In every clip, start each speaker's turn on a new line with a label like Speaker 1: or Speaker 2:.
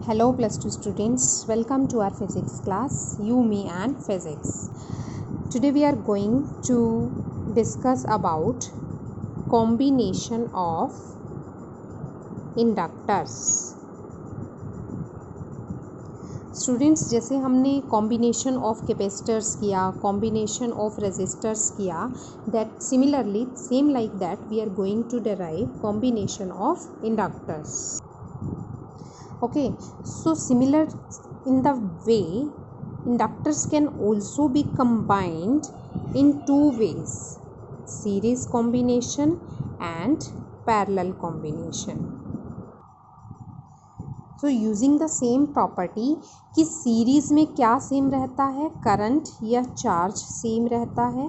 Speaker 1: Hello plus 2 students, welcome to our physics class, you, me and physics. Today we are going to discuss about combination of inductors. Students जैसे हमने combination of capacitors किया, combination of resistors किया, that similarly same like that we are going to derive combination of inductors. Okay, so similar in the way inductors can also be combined in two ways, series combination and parallel combination. So using the same property कि series में क्या same रहता है, current या charge same रहता है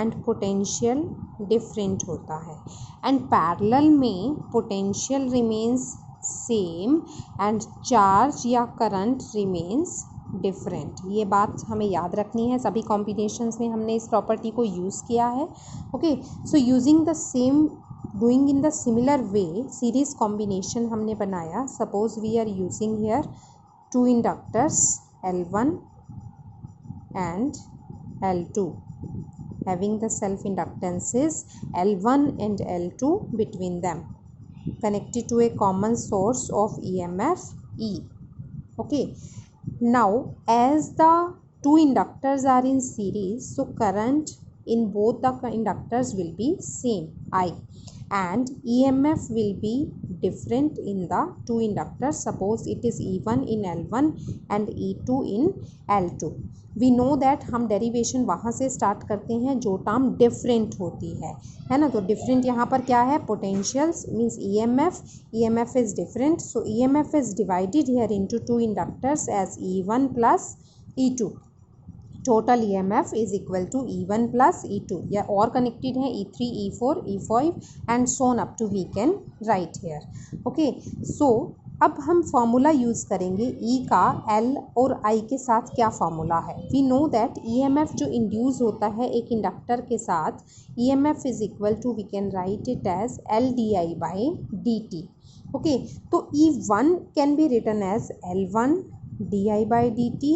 Speaker 1: and potential different होता है, एंड पैरेलल में potential remains same and charge या करंट रिमेन्स डिफरेंट. ये बात हमें याद रखनी है, सभी कॉम्बिनेशंस में हमने इस प्रॉपर्टी को यूज़ किया है. Okay, so using the same doing in the similar way series combination हमने बनाया. Suppose we are using here two inductors L1 and L2 having the self inductances L1 and L2 between them, connected to a common source of EMF E. Okay, now as the two inductors are in series, so current in both the inductors will be same I, and EMF will be different in the two inductors. Suppose it is E1 in L1 and E2 in L2. We know that हम derivation वहाँ से start करते हैं जो term different होती है ना. तो डिफरेंट यहाँ पर क्या है, potentials means EMF is different. So EMF is divided here into two inductors as E1 plus E2. Total EMF is equal to E1 plus E2, या और कनेक्टेड है E3, E4, E5 and so on up to we can write here. Okay, so अब हम formula use करेंगे E का L और I के साथ. क्या फार्मूला है, वी नो दैट EMF जो इंड्यूस होता है एक इंडक्टर के साथ, EMF is equal to we can write it as LdI/dt. Okay, तो E1 can be written as L1 di/dt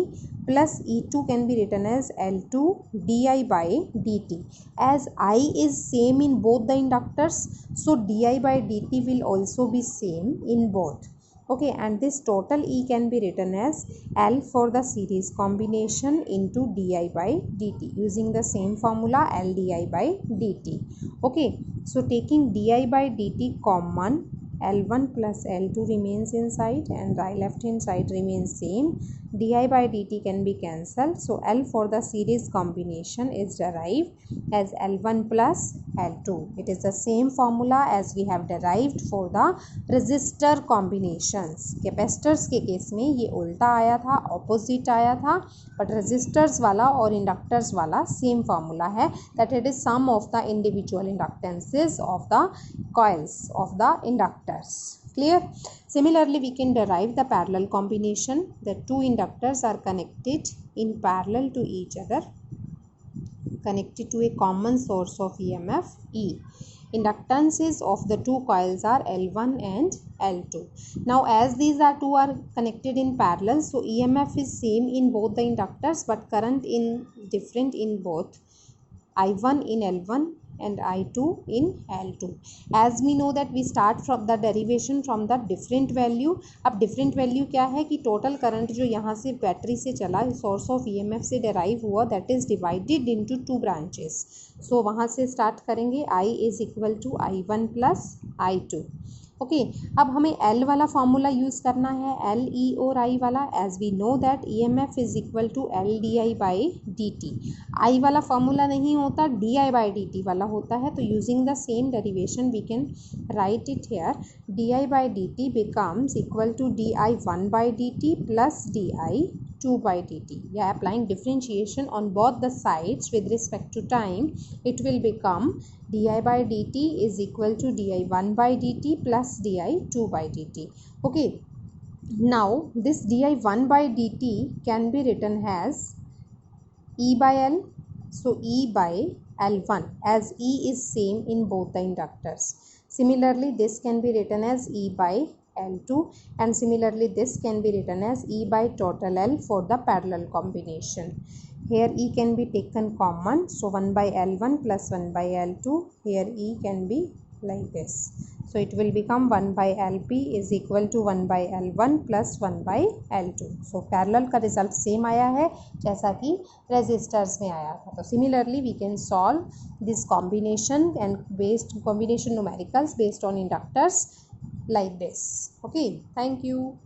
Speaker 1: plus E2 can be written as L2 di/dt. As I is same in both the inductors, so di/dt will also be same in both. Okay, and this total E can be written as L for the series combination into di/dt using the same formula LdI/dt. Okay, so taking di/dt common, L1 plus L2 remains inside and right left hand side remains same. di/dt can be cancelled, so L for the series combination is derived as L1 plus L2. It is the same formula as we have derived for the resistor combinations. Capacitors के case में ये उल्टा आया था, opposite आया था, but resistors वाला और इंडक्टर्स वाला सेम फार्मूला है, that it is sum of the individual inductances of the coils of the inductors. Clear? Similarly, we can derive the parallel combination. The two inductors are connected in parallel to each other, connected to a common source of EMF E. Inductances of the two coils are L1 and L2. Now as these two are connected in parallel, so EMF is same in both the inductors but current in different in both, I1 in L1 and I2 in L2. As we know that we start from the derivation from the different value. अब different value क्या है कि total current जो यहाँ से battery से चला source of EMF से derive हुआ, that is divided into two branches. So वहाँ से start करेंगे, I is equal to I1 plus I2. Okay, अब हमें L वाला फार्मूला यूज़ करना है, L E और I वाला. As we know that EMF is equal to LdI/dt. I वाला फार्मूला नहीं होता, di/dt वाला होता है. तो using the same derivation we can write it here. di/dt becomes equal to di1/dt plus di2/dt. Yeah, applying differentiation on both the sides with respect to time, it will become di/dt is equal to di1/dt plus di2/dt. Okay, now this di1/dt can be written as E/L. So E/L1, as E is same in both the inductors. Similarly, this can be written as E/L L2, and similarly this can be written as E by total L for the parallel combination. Here E can be taken common, so 1 by L1 plus 1 by L2. Here E can be like this. So it will become 1 by LP is equal to 1 by L1 plus 1 by L2. So parallel का result same आया है जैसा कि resistors में आया था. तो similarly we can solve this combination and based combination numericals based on inductors like this. Okay, thank you.